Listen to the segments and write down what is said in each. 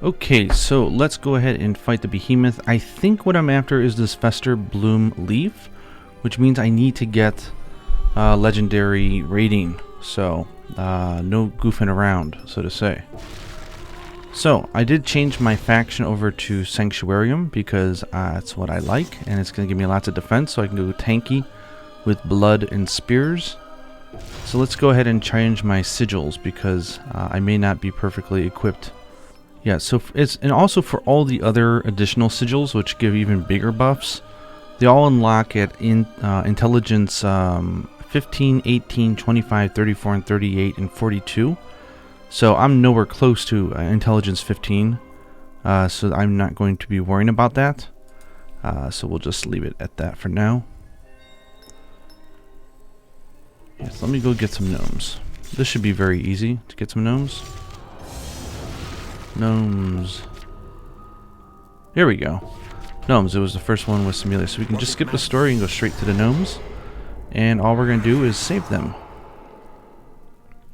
Okay, so let's go ahead and fight the Behemoth. I think what I'm after is this Fester Bloom Leaf, which means I need to get legendary rating. So, no goofing around, so to say. So, I did change my faction over to Sanctuarium because it's what I like, and it's going to give me lots of defense, so I can go tanky with blood and spears. So let's go ahead and change my sigils because I may not be perfectly equipped. Yeah, so and also for all the other additional sigils, which give even bigger buffs, they all unlock at intelligence 15, 18, 25, 34, and 38, and 42. So I'm nowhere close to intelligence 15, so I'm not going to be worrying about that. So we'll just leave it at that for now. Yes, let me go get some gnomes. This should be very easy to get some gnomes. Gnomes. Here we go. Gnomes. It was the first one with Simulia. So we can just skip the story and go straight to the gnomes. And all we're going to do is save them.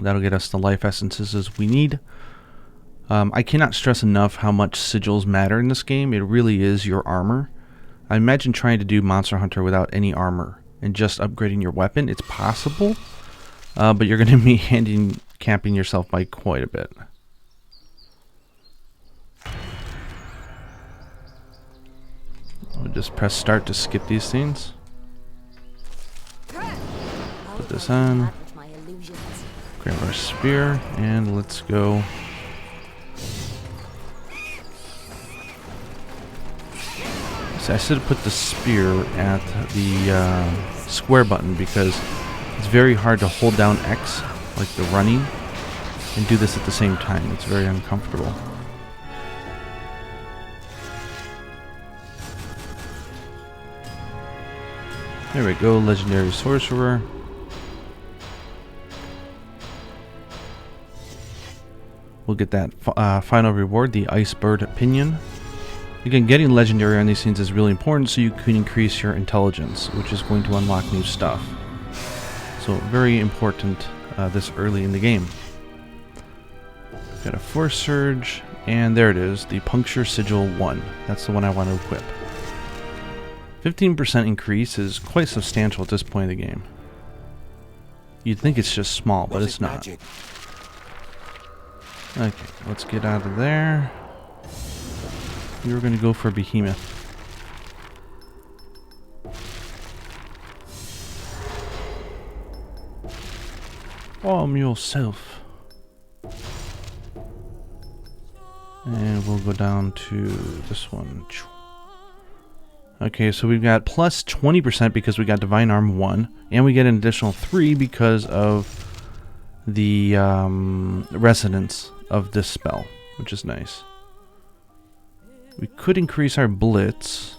That'll get us the life essences as we need. I cannot stress enough how much sigils matter in this game. It really is your armor. I imagine trying to do Monster Hunter without any armor and just upgrading your weapon. It's possible, but you're going to be handicapping yourself by quite a bit. We'll just press start to skip these things. Put this on. Grab our spear and let's go. So I should have put the spear at the square button because it's very hard to hold down X, like the running, and do this at the same time. It's very uncomfortable. There we go, legendary sorcerer. We'll get that final reward, the Icebird Pinion. Again, getting legendary on these things is really important so you can increase your intelligence, which is going to unlock new stuff. So very important this early in the game. Got a Force Surge, and there it is, the Puncture Sigil 1. That's the one I want to equip. 15% increase is quite substantial at this point in the game. You'd think it's just small, but it's not. Magic? Okay, let's get out of there. We were going to go for Behemoth. Arm yourself. And we'll go down to this one. Okay, so we've got plus 20% because we got Divine Arm 1, and we get an additional 3 because of the resonance of this spell, which is nice. We could increase our Blitz,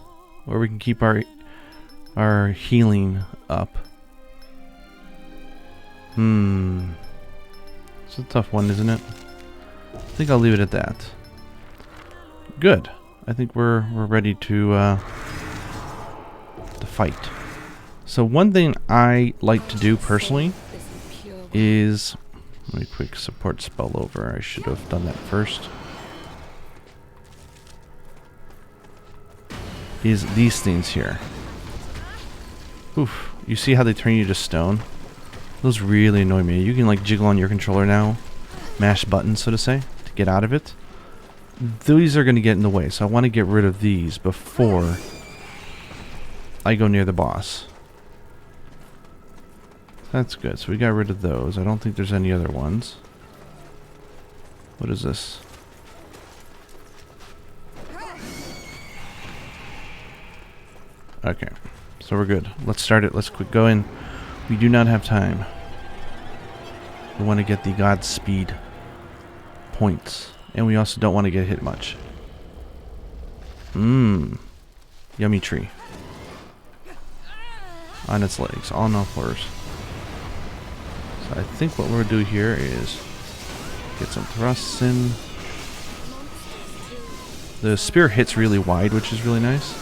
or we can keep our healing up. It's a tough one, isn't it? I think I'll leave it at that. Good. I think we're ready to fight. So one thing I like to do personally is, let me quick support spell over. I should have done that first. Is these things here. Oof. You see how they turn you to stone? Those really annoy me. You can like jiggle on your controller now, mash buttons so to say, to get out of it. These are going to get in the way, so I want to get rid of these before I go near the boss. That's good. So we got rid of those. I don't think there's any other ones. What is this? Okay. So we're good. Let's start it. Let's quick go in. We do not have time. We want to get the Godspeed points. And we also don't want to get hit much. Yummy tree. On its legs, on all fours. So I think what we'll do here is get some thrusts in. The spear hits really wide, which is really nice.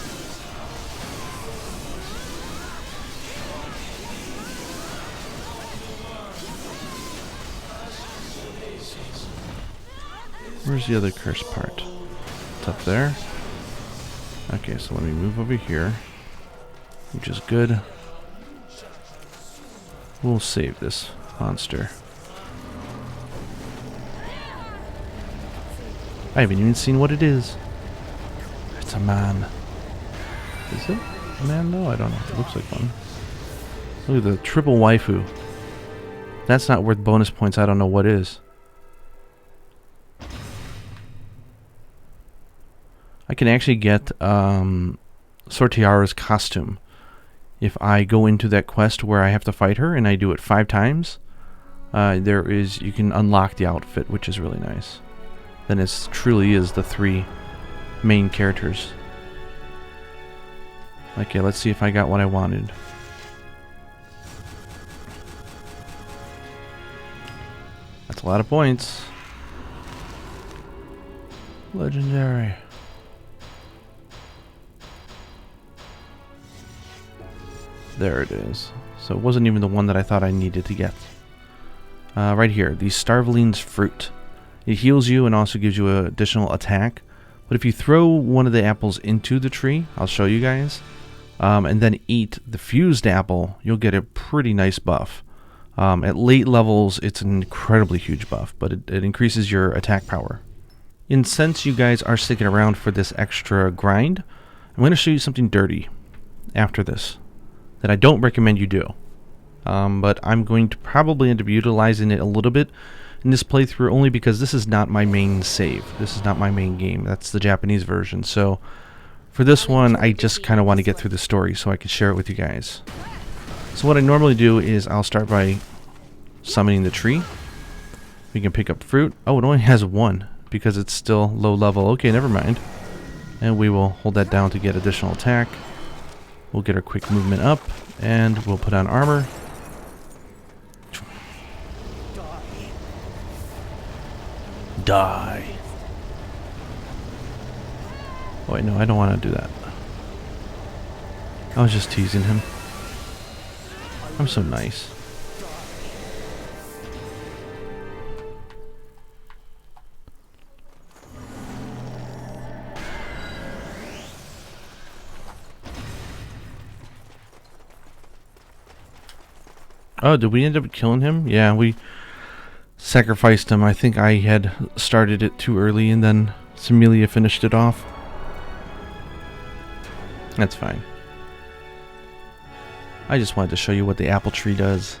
Where's the other curse part? Behemoth up there. Okay, so let me move over here, which is good. We'll save this monster. I haven't even seen what it is. It's a man. Is it a man though? I don't know. It looks like one. Look at the triple waifu. That's not worth bonus points. I don't know what is. I can actually get Sortiara's costume if I go into that quest where I have to fight her and I do it 5 times. You can unlock the outfit, which is really nice. Then it truly is the 3 main characters. Okay, let's see if I got what I wanted. That's a lot of points. Legendary. There it is. So it wasn't even the one that I thought I needed to get. Right here, the Starveling's Fruit. It heals you and also gives you an additional attack. But if you throw one of the apples into the tree, I'll show you guys, and then eat the fused apple, you'll get a pretty nice buff. At late levels, it's an incredibly huge buff, but it increases your attack power. And since you guys are sticking around for this extra grind, I'm going to show you something dirty after this that I don't recommend you do. But I'm going to probably end up utilizing it a little bit in this playthrough only because this is not my main save. This is not my main game. That's the Japanese version. So for this one, I just kind of want to get through the story so I can share it with you guys. So what I normally do is I'll start by summoning the tree. We can pick up fruit. Oh, it only has 1 because it's still low level. Okay, never mind. And we will hold that down to get additional attack. We'll get our quick movement up, and we'll put on armor. Die. Oh wait, no, I don't want to do that. I was just teasing him. I'm so nice. Oh, did we end up killing him? Yeah, we sacrificed him. I think I had started it too early and then Semilia finished it off. That's fine. I just wanted to show you what the apple tree does.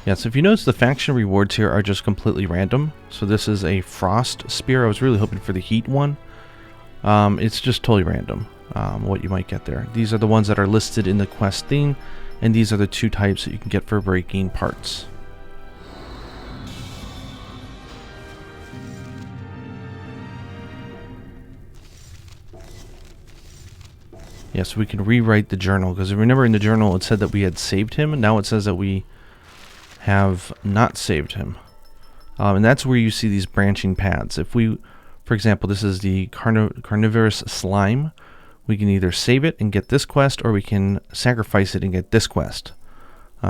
Yeah, so if you notice, the faction rewards here are just completely random. So this is a frost spear. I was really hoping for the heat one. It's just totally random what you might get there. These are the ones that are listed in the quest thing, and these are the 2 types that you can get for breaking parts. Yeah, so we can rewrite the journal, because remember in the journal it said that we had saved him, and now it says that we have not saved him. And that's where you see these branching paths. If we, for example, this is the carnivorous slime, we can either save it and get this quest, or we can sacrifice it and get this quest.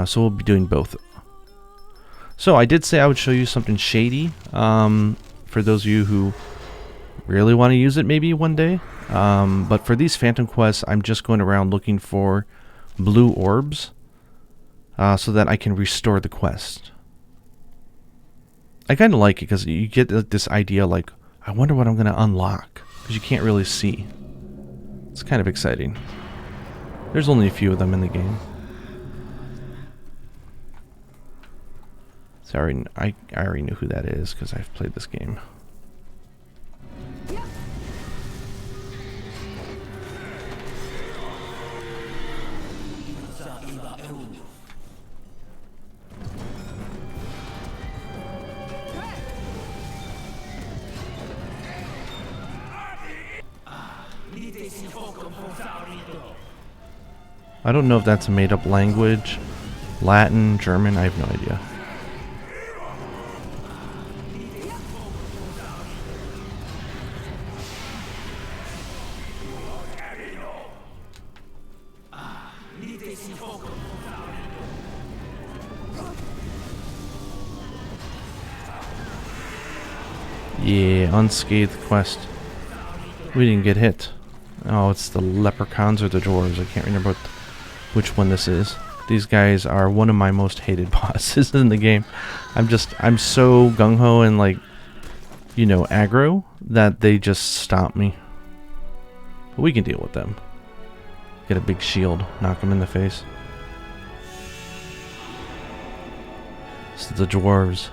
So we'll be doing both. So I did say I would show you something shady, for those of you who really want to use it maybe one day. But for these phantom quests, I'm just going around looking for blue orbs, so that I can restore the quest. I kind of like it because you get this idea like, I wonder what I'm going to unlock, because you can't really see. It's kind of exciting. There's only a few of them in the game. Sorry, I already knew who that is because I've played this game. I don't know if that's a made-up language. Latin, German, I have no idea. Yeah, unscathed quest. We didn't get hit. Oh, it's the leprechauns or the dwarves. I can't remember which one this is. These guys are one of my most hated bosses in the game. I'm so gung-ho and like, you know, aggro that they just stop me. But we can deal with them. Get a big shield, knock them in the face. This is the dwarves.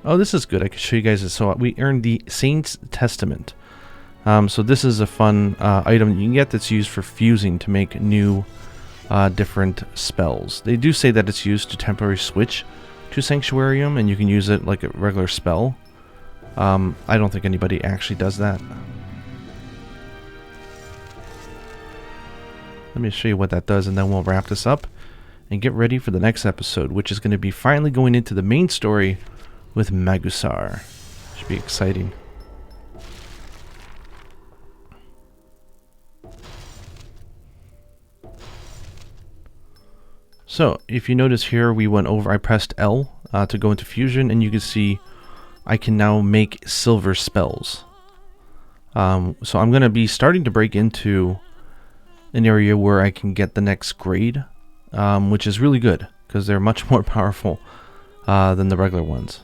Oh, this is good. I can show you guys this. So we earned the Saint's Testament. So this is a fun item that you can get that's used for fusing to make new different spells. They do say that it's used to temporarily switch to Sanctuarium, and you can use it like a regular spell. I don't think anybody actually does that. Let me show you what that does, and then we'll wrap this up and get ready for the next episode, which is going to be finally going into the main story with Magusar. Should be exciting. So, if you notice here, we went over, I pressed L to go into fusion, and you can see I can now make silver spells. So I'm going to be starting to break into an area where I can get the next grade, which is really good, because they're much more powerful than the regular ones.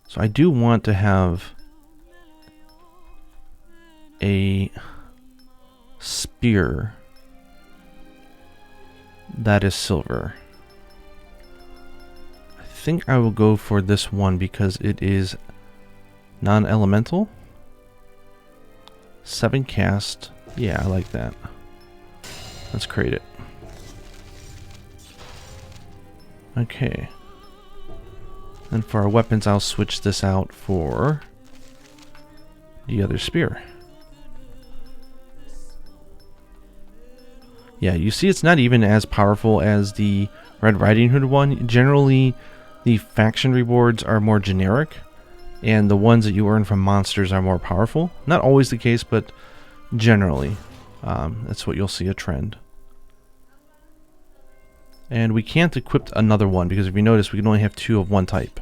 So I do want to have a spear that is silver. I think I will go for this one because it is non-elemental. 7 cast. Yeah, I like that. Let's create it. Okay. And for our weapons, I'll switch this out for the other spear. Yeah, you see it's not even as powerful as the Red Riding Hood one. Generally, the faction rewards are more generic, and the ones that you earn from monsters are more powerful. Not always the case, but generally, that's what you'll see a trend. And we can't equip another one, because if you notice, we can only have 2 of one type.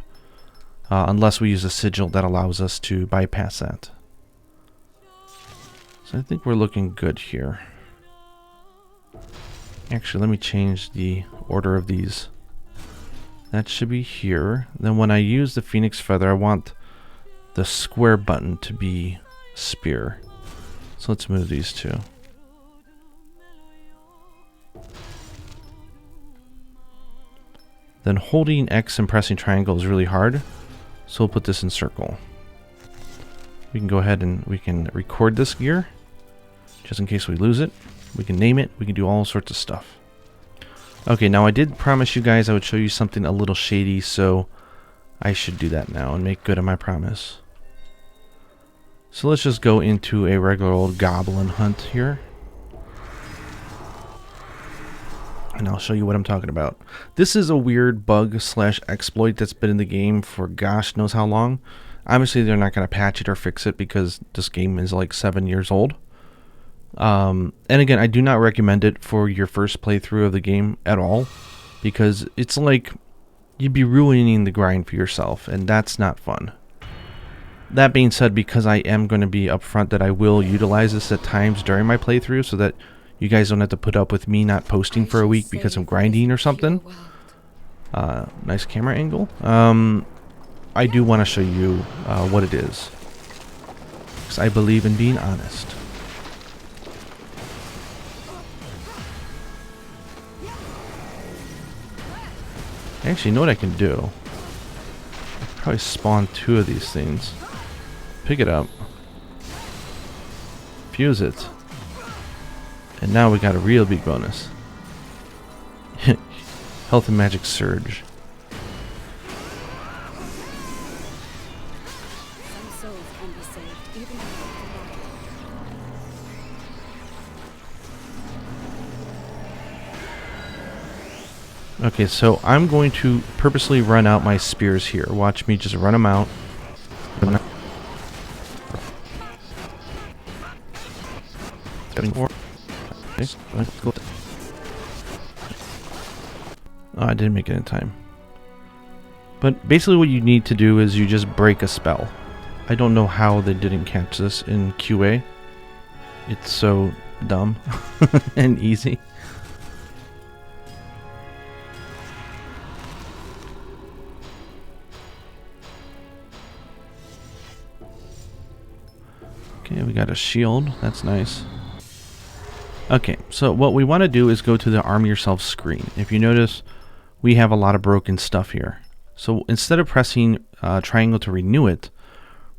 Unless we use a sigil that allows us to bypass that. So I think we're looking good here. Actually, let me change the order of these. That should be here. Then when I use the Phoenix Feather, I want the square button to be spear. So let's move these 2. Then holding X and pressing triangle is really hard, so we'll put this in circle. We can go ahead and we can record this gear, just in case we lose it. We can name it, we can do all sorts of stuff. Okay, now I did promise you guys I would show you something a little shady, so I should do that now and make good on my promise. So let's just go into a regular old goblin hunt here. And I'll show you what I'm talking about. This is a weird bug slash exploit that's been in the game for gosh knows how long. Obviously they're not going to patch it or fix it because this game is like 7 years old. And again, I do not recommend it for your first playthrough of the game at all, because it's like you'd be ruining the grind for yourself, and that's not fun. That being said, because I am going to be upfront that I will utilize this at times during my playthrough so that you guys don't have to put up with me not posting for a week because I'm grinding or something. Nice camera angle. I do want to show you what it is, because I believe in being honest. Actually, you know what I can do? I can probably spawn 2 of these things. Pick it up. Fuse it. And now we got a real big bonus. Health and Magic Surge. Okay, so I'm going to purposely run out my spears here. Watch me just run them out. Oh, I didn't make it in time. But basically what you need to do is you just break a spell. I don't know how they didn't catch this in QA. It's so dumb and easy. Okay, we got a shield. That's nice. Okay, so what we want to do is go to the arm yourself screen. If you notice, we have a lot of broken stuff here. So instead of pressing triangle to renew it,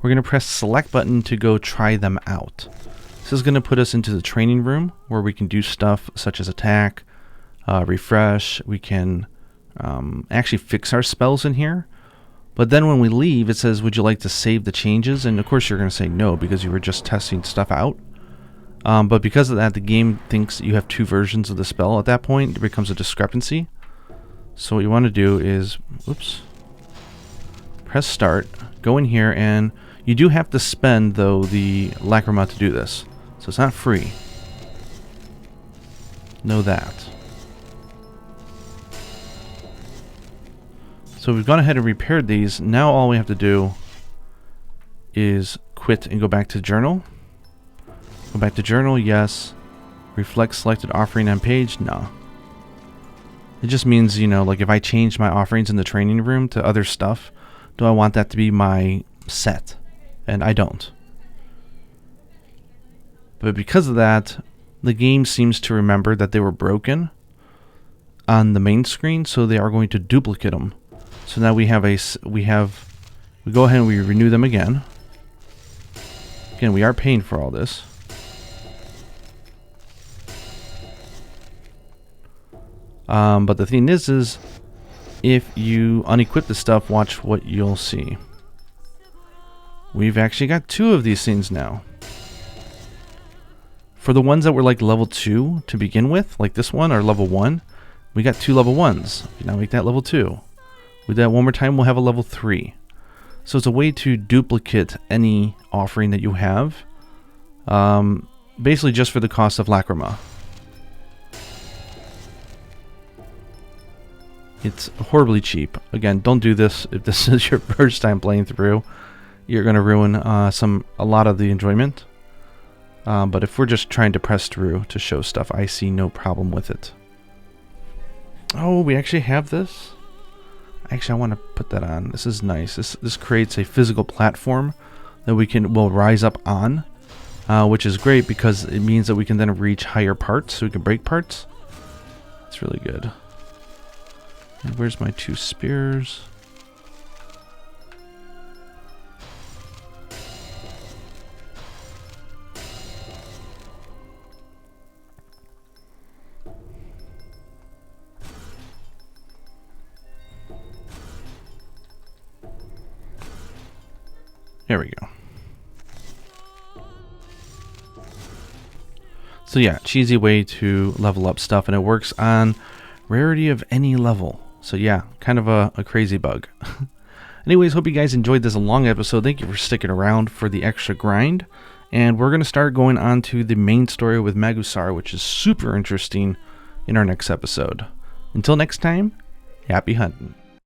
we're going to press select button to go try them out. This is going to put us into the training room where we can do stuff such as attack, refresh. We can actually fix our spells in here. But then when we leave, it says, would you like to save the changes? And of course you're going to say no because you were just testing stuff out. But because of that, the game thinks you have two versions of the spell. At that point, there becomes a discrepancy. So what you want to do is, whoops, press start, go in here, and you do have to spend, though, the Lacrima to do this. So it's not free. Know that. So we've gone ahead and repaired these. Now all we have to do is quit and go back to journal. Go back to journal, yes. Reflect selected offering on page, no. It just means, you know, like if I change my offerings in the training room to other stuff, do I want that to be my set? And I don't. But because of that, the game seems to remember that they were broken on the main screen, so they are going to duplicate them. So now we go ahead and we renew them again. Again, we are paying for all this. But the thing is if you unequip the stuff, watch what you'll see. We've actually got two of these things now. For the ones that were like level 2 to begin with, like this one, or level 1, we got two level 1s. Now make that level 2. With that one more time, we'll have a level 3. So it's a way to duplicate any offering that you have. Basically just for the cost of Lacrima. It's horribly cheap. Again, don't do this if this is your first time playing through. You're going to ruin a lot of the enjoyment. But if we're just trying to press through to show stuff, I see no problem with it. Oh, we actually have this? Actually, I want to put that on. This is nice. This creates a physical platform that we'll rise up on, which is great because it means that we can then reach higher parts, so we can break parts. It's really good. And where's my two spears? There we go. So yeah, cheesy way to level up stuff, and it works on rarity of any level. So yeah, kind of a crazy bug. Anyways, hope you guys enjoyed this long episode. Thank you for sticking around for the extra grind. And we're going to start going on to the main story with Magusar, which is super interesting in our next episode. Until next time, happy hunting.